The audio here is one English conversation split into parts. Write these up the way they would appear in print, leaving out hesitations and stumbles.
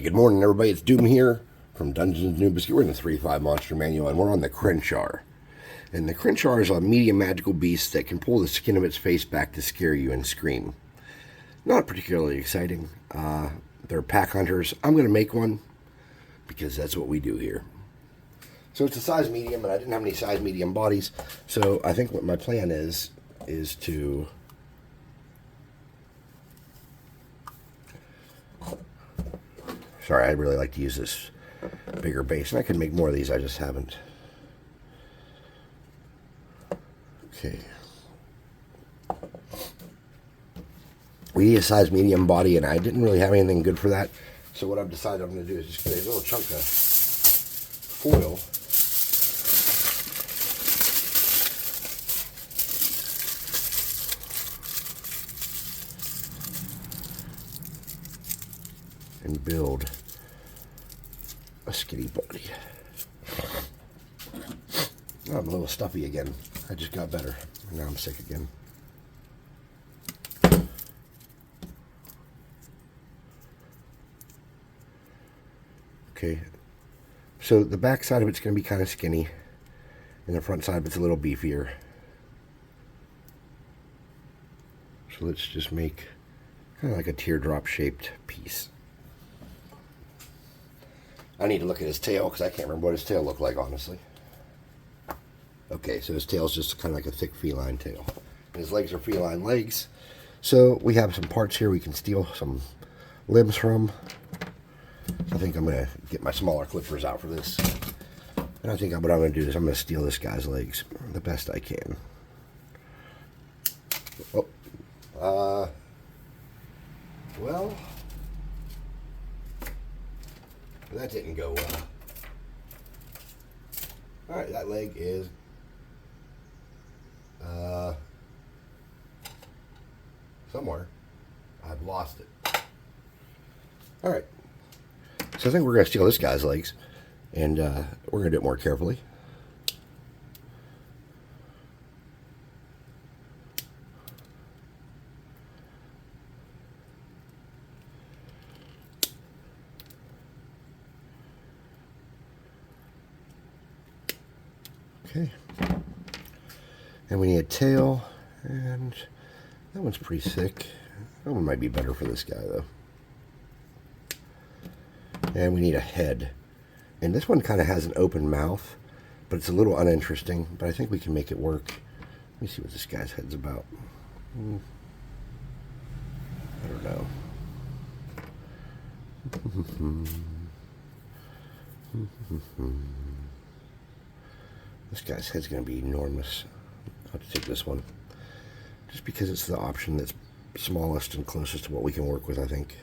Good morning, everybody. It's Doom here from Dungeons & New Biscuit. We're in the 3.5 Monster Manual, and we're on the Krenshar. And the Krenshar is a medium magical beast that can pull the skin of its face back to scare you and scream. Not particularly exciting. They're pack hunters. I'm going to make one because that's what we do here. So it's a size medium, and I didn't have any size medium bodies. So I think what my plan is to... Sorry, I'd really like to use this bigger base, and I could make more of these, I just haven't. Okay. We need a size medium body, and I didn't really have anything good for that. So what I've decided I'm going to do is just get a little chunk of foil. And build a skinny body. Oh, I'm a little stuffy again. I just got better. Now I'm sick again. Okay. So the back side of it's going to be kind of skinny. And the front side of it's a little beefier. So let's just make kind of like a teardrop shaped piece. I need to look at his tail because I can't remember what his tail looked like, honestly. Okay, so his tail's just kind of like a thick feline tail. And his legs are feline legs. So we have some parts here we can steal some limbs from. I think I'm going to get my smaller clippers out for this. And I think what I'm going to do is I'm going to steal this guy's legs the best I can. Oh, well... that didn't go well. Alright, that leg is somewhere. I've lost it. Alright. So I think we're going to steal this guy's legs. And we're going to do it more carefully. Okay, and we need a tail, and that one's pretty thick. That one might be better for this guy, though. And we need a head. And this one kind of has an open mouth, but it's a little uninteresting, but I think we can make it work. Let me see what this guy's head's about. I don't know. This guy's head's going to be enormous. I'll have to take this one. Just because it's the option that's smallest and closest to what we can work with, I think.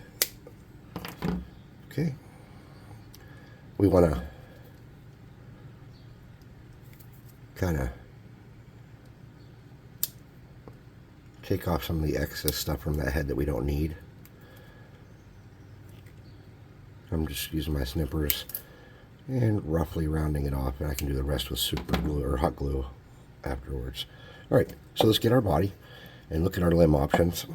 Okay. We want to kind of take off some of the excess stuff from that head that we don't need. I'm just using my snippers and roughly rounding it off, and I can do the rest with super glue or hot glue afterwards. Alright, so let's get our body and look at our limb options.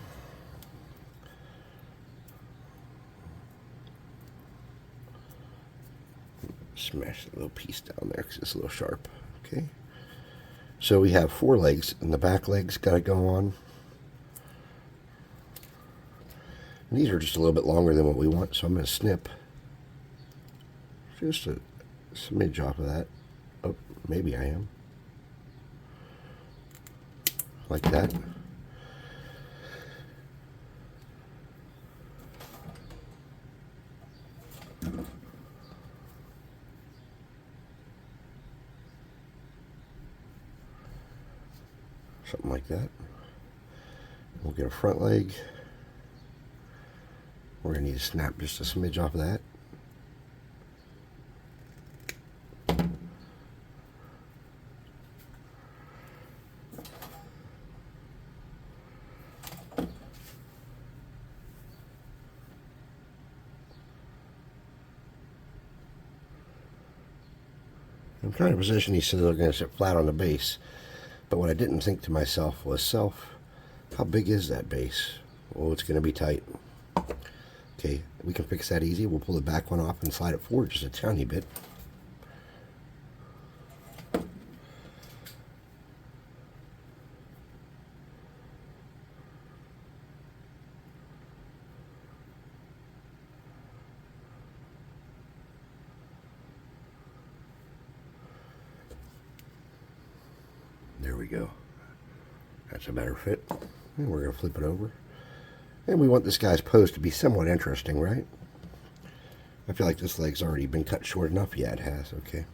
Smash that little piece down there because it's a little sharp. Okay, so we have 4 legs, and the back legs got to go on. And these are just a little bit longer than what we want, so I'm going to snip just a smidge off of that. Oh, maybe I am. Like that. Something like that. We'll get a front leg. We're going to need to snap just a smidge off of that. I'm trying to position these so they're going to sit flat on the base. But what I didn't think to myself was, how big is that base? Well, it's going to be tight. Okay, we can fix that easy. We'll pull the back one off and slide it forward just a tiny bit. There we go. That's a better fit. And we're going to flip it over. And we want this guy's pose to be somewhat interesting, right? I feel like this leg's already been cut short enough. Yeah, it has. Okay.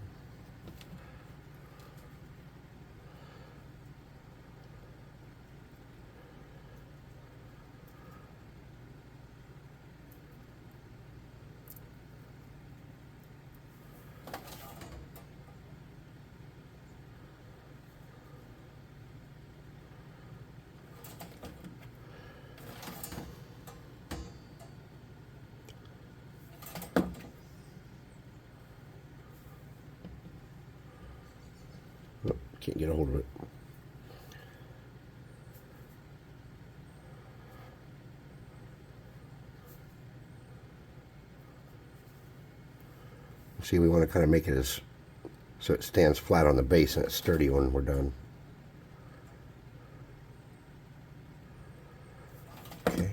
Oh, can't get a hold of it. See, we want to kind of make it as so it stands flat on the base and it's sturdy when we're done. Okay.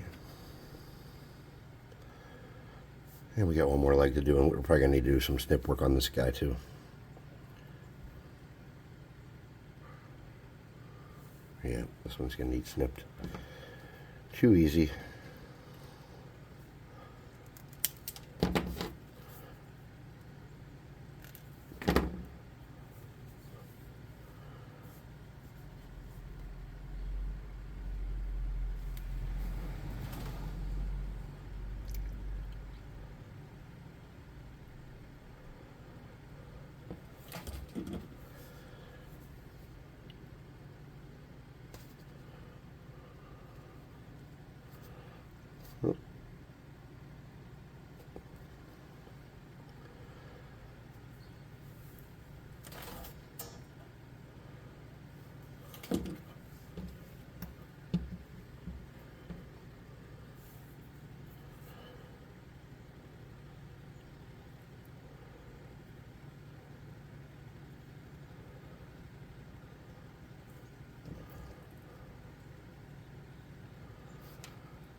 And we got one more leg to do, and we're probably going to need to do some snip work on this guy too. Yeah, this one's going to need snipped. Too easy.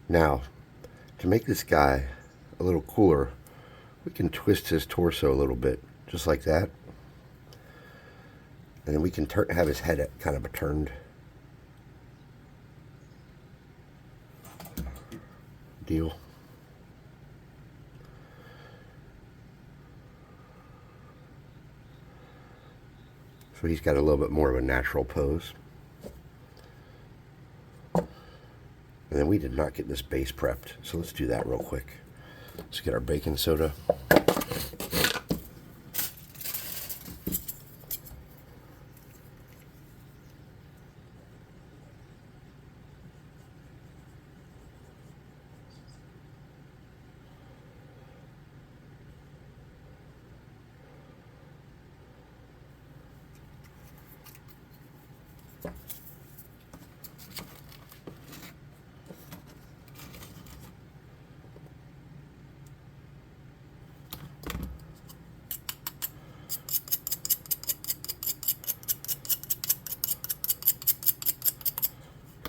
Now, to make this guy a little cooler, we can twist his torso a little bit, just like that. And then we can have his head kind of a turned deal. So he's got a little bit more of a natural pose. And then we did not get this base prepped, so let's do that real quick. Let's get our baking soda.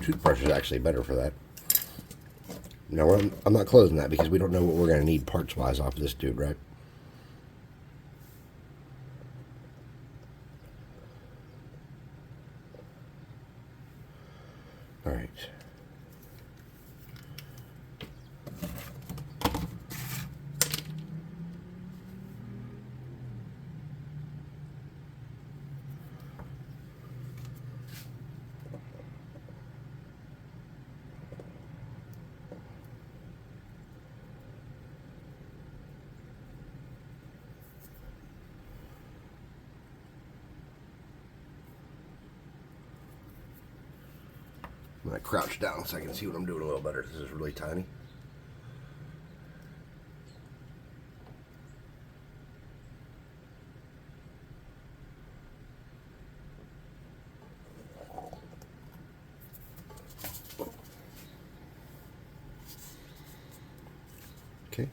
Toothbrush is actually better for that. Now, I'm not closing that because we don't know what we're going to need parts-wise off this dude, right? All right. I'm going to crouch down so I can see what I'm doing a little better. This is really tiny. Okay,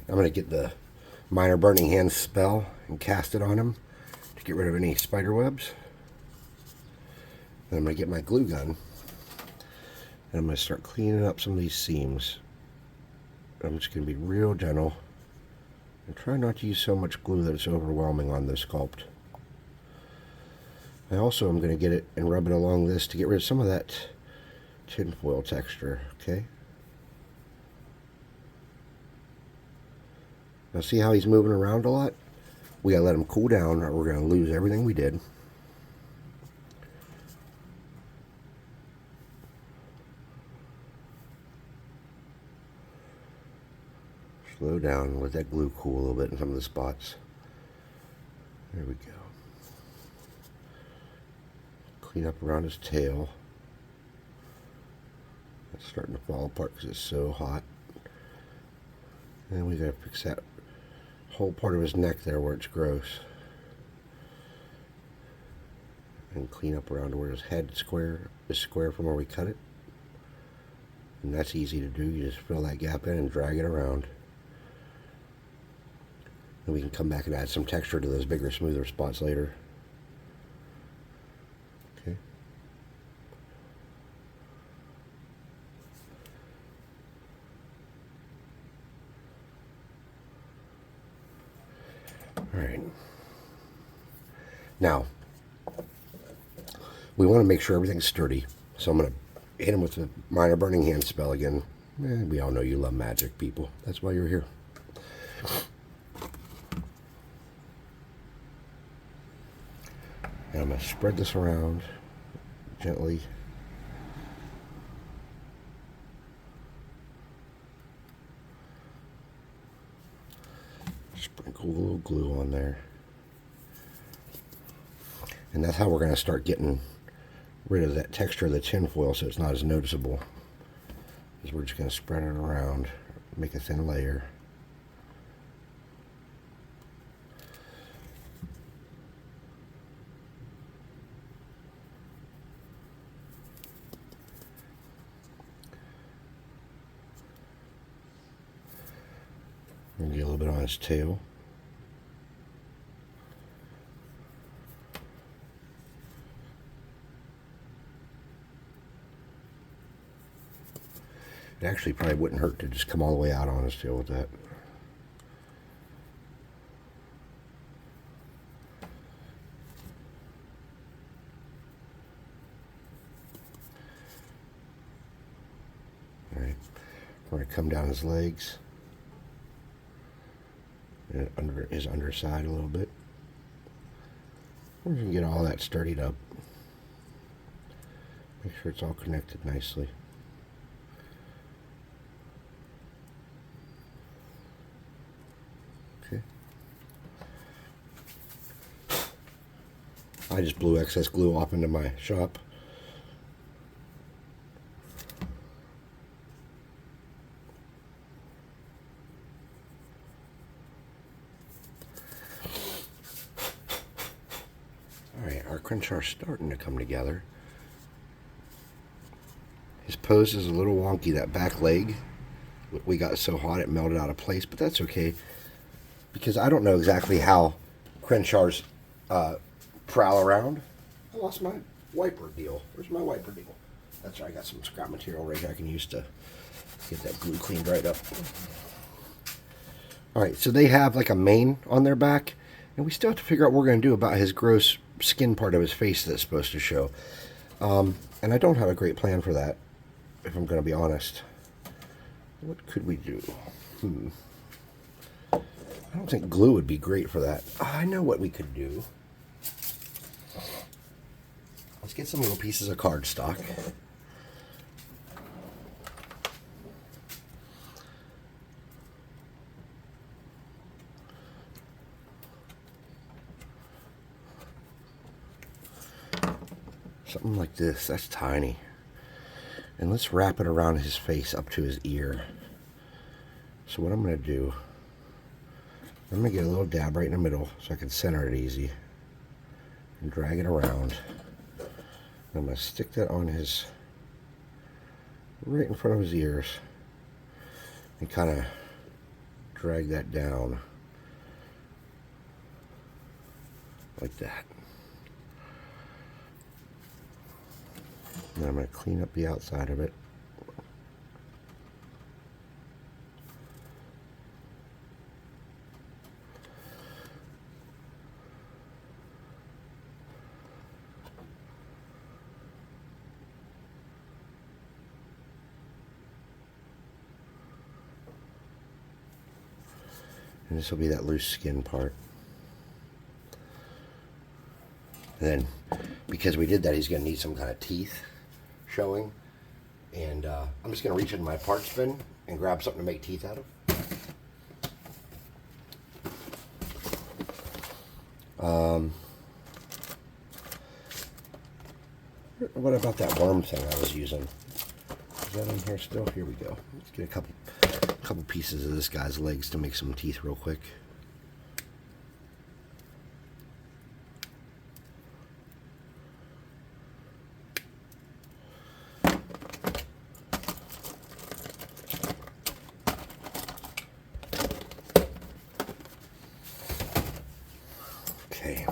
I'm going to get the minor burning hands spell and cast it on him to get rid of any spider webs. Then I'm going to get my glue gun, and I'm going to start cleaning up some of these seams. I'm just going to be real gentle and try not to use so much glue that it's overwhelming on the sculpt. I also am going to get it and rub it along this to get rid of some of that tinfoil texture, okay? Now see how he's moving around a lot? We gotta let him cool down or we're gonna lose everything we did. Slow down and let that glue cool a little bit in some of the spots. There we go. Clean up around his tail. It's starting to fall apart because it's so hot. And we gotta fix that whole part of his neck there where it's gross. And clean up around where his head is square from where we cut it. And that's easy to do. You just fill that gap in and drag it around. And we can come back and add some texture to those bigger, smoother spots later. Okay. All right. Now, we want to make sure everything's sturdy. So I'm going to hit him with the minor burning hand spell again. We all know you love magic, people. That's why you're here. And I'm going to spread this around gently. Sprinkle a little glue on there. And that's how we're going to start getting rid of that texture of the tinfoil so it's not as noticeable. Is we're just going to spread it around, make a thin layer. And get a little bit on his tail. It actually probably wouldn't hurt to just come all the way out on his tail with that. Alright, we're going to come down his legs and under his underside a little bit. We're going to get all that sturdied up. Make sure it's all connected nicely. Okay. I just blew excess glue off into my shop. Alright, our Krenshar's starting to come together. His pose is a little wonky, that back leg. We got so hot it melted out of place, but that's okay. Because I don't know exactly how Krenshars prowl around. I lost my wiper deal. Where's my wiper deal? That's right, I got some scrap material right here I can use to get that glue cleaned right up. Alright, so they have like a mane on their back, and we still have to figure out what we're going to do about his gross skin part of his face that's supposed to show. And I don't have a great plan for that, if I'm going to be honest. What could we do? I don't think glue would be great for that. I know what we could do. Let's get some little pieces of cardstock. Something like this. That's tiny. And let's wrap it around his face up to his ear. So what I'm going to do, I'm going to get a little dab right in the middle so I can center it easy. And drag it around. I'm going to stick that on his, right in front of his ears. And kind of drag that down like that. And I'm going to clean up the outside of it. And this will be that loose skin part. And then, because we did that, he's going to need some kind of teeth showing. And I'm just going to reach into my parts bin and grab something to make teeth out of. What about that worm thing I was using? Is that in here still? Here we go. Let's get a couple pieces of this guy's legs to make some teeth real quick. Okay.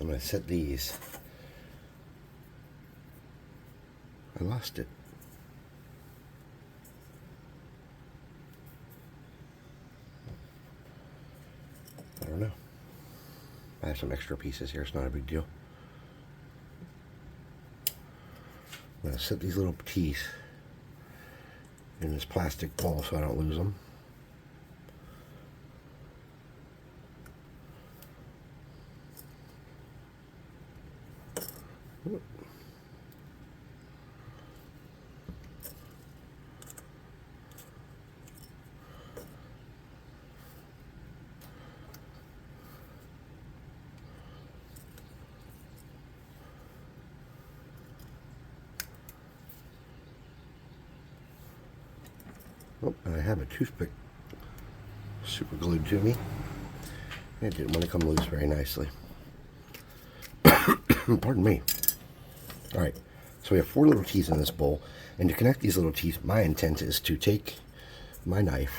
I'm going to set these. I lost it. I don't know. I have some extra pieces here. It's not a big deal. I'm going to set these little teeth in this plastic ball so I don't lose them. Oh, I have a toothpick super glued to me. It didn't want to come loose very nicely. Pardon me. Alright, so we have 4 little teeth in this bowl, and to connect these little teeth, my intent is to take my knife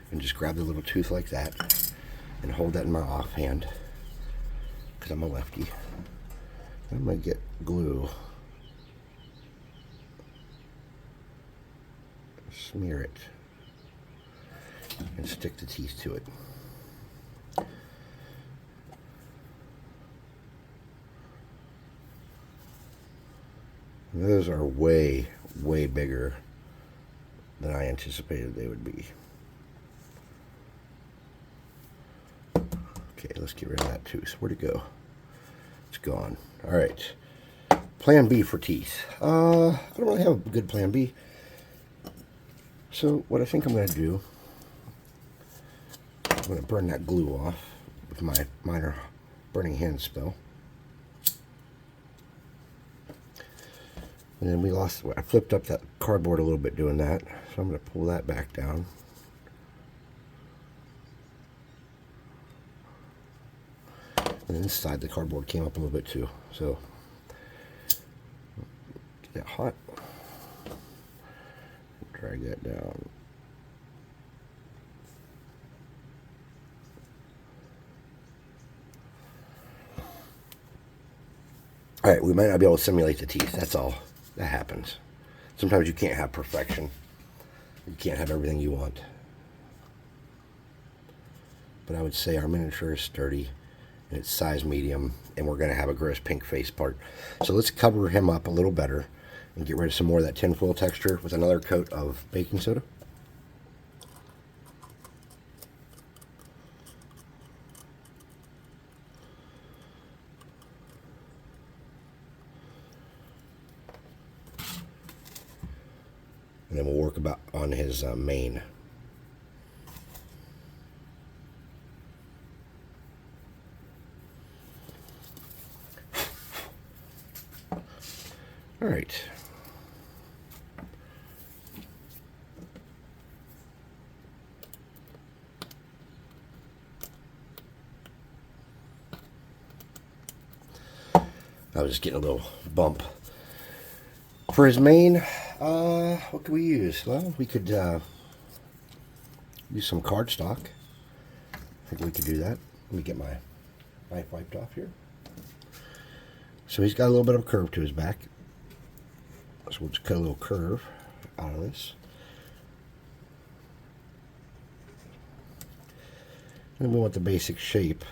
and just grab the little tooth like that and hold that in my offhand because I'm a lefty. I'm going to get glue, smear it, and stick the teeth to it. Those are way, way bigger than I anticipated they would be. Okay, let's get rid of that tooth. Where'd it go? It's gone. All right. Plan B for teeth. I don't really have a good plan B. So what I think I'm going to do, I'm going to burn that glue off with my minor burning hand spell. And then I flipped up that cardboard a little bit doing that. So I'm going to pull that back down. And inside the cardboard came up a little bit too. So get that hot. Drag that down. Alright, we might not be able to simulate the teeth. That's all. That happens. Sometimes you can't have perfection. You can't have everything you want. But I would say our miniature is sturdy. And it's size medium, and we're going to have a gross pink face part. So let's cover him up a little better and get rid of some more of that tinfoil texture with another coat of baking soda. And then we'll work on his mane. All right. I was just getting a little bump. For his mane, what could we use? Well, we could use some cardstock. I think we could do that. Let me get my knife wiped off here. So he's got a little bit of a curve to his back. So we'll just cut a little curve out of this. And we want the basic shape.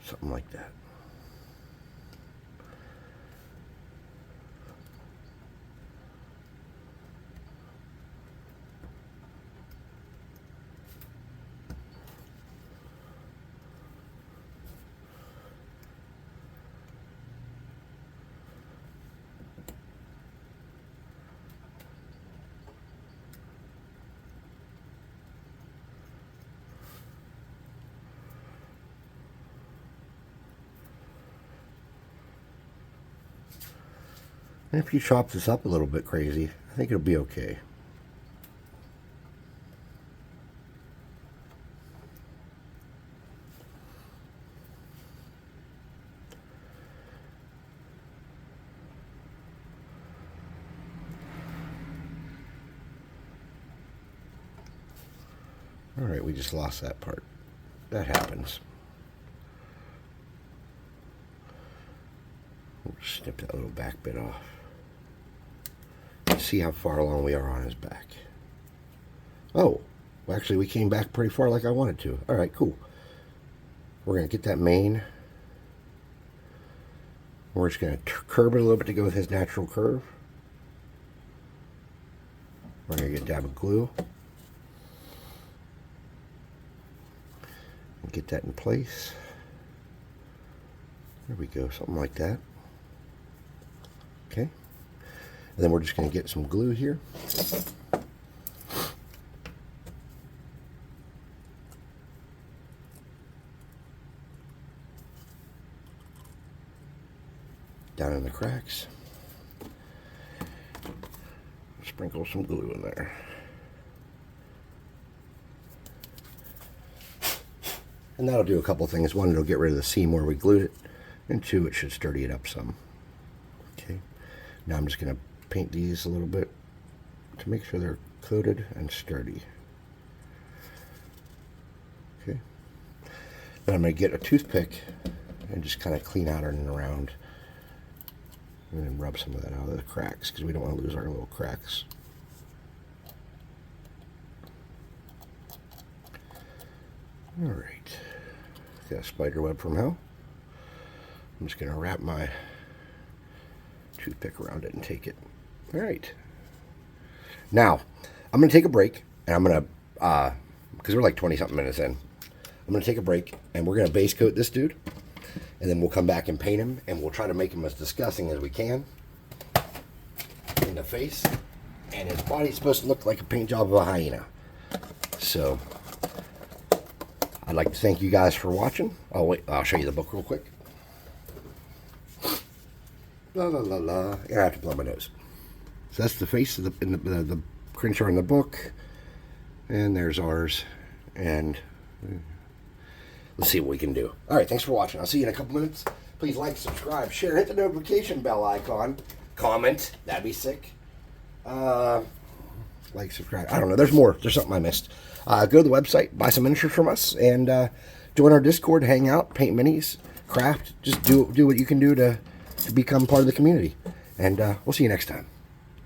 Something like that. And if you chop this up a little bit crazy, I think it'll be okay. All right, we just lost that part. That happens. We'll snip that little back bit off. See how far along we are on his back. Oh, well, actually we came back pretty far like I wanted to. All right, cool. We're going to get that mane. We're just going to curve it a little bit to go with his natural curve. We're going to get a dab of glue. And get that in place. There we go, something like that. Okay. And then we're just going to get some glue here. Down in the cracks. Sprinkle some glue in there. And that'll do a couple things. One, it'll get rid of the seam where we glued it. And two, it should sturdy it up some. Okay. Now I'm just going to paint these a little bit to make sure they're coated and sturdy. Okay. Then I'm going to get a toothpick and just kind of clean out and around and then rub some of that out of the cracks because we don't want to lose our little cracks. All right. Got a spider web from hell. I'm just going to wrap my toothpick around it and take it. All right. Now, I'm going to take a break, and I'm going to, because we're like 20-something minutes in, I'm going to take a break, and we're going to base coat this dude, and then we'll come back and paint him, and we'll try to make him as disgusting as we can in the face, and his body's supposed to look like a paint job of a hyena. So, I'd like to thank you guys for watching. Oh, wait, I'll show you the book real quick. La la la la. I have to blow my nose. So that's the face of the Krenshar in the book, and there's ours, and let's see what we can do. All right, thanks for watching. I'll see you in a couple minutes. Please like, subscribe, share, hit the notification bell icon, comment. That'd be sick. Like, subscribe. I don't know. There's more. There's something I missed. Go to the website, buy some miniatures from us, and join our Discord, hang out, paint minis, craft. Just do what you can do to become part of the community. And we'll see you next time.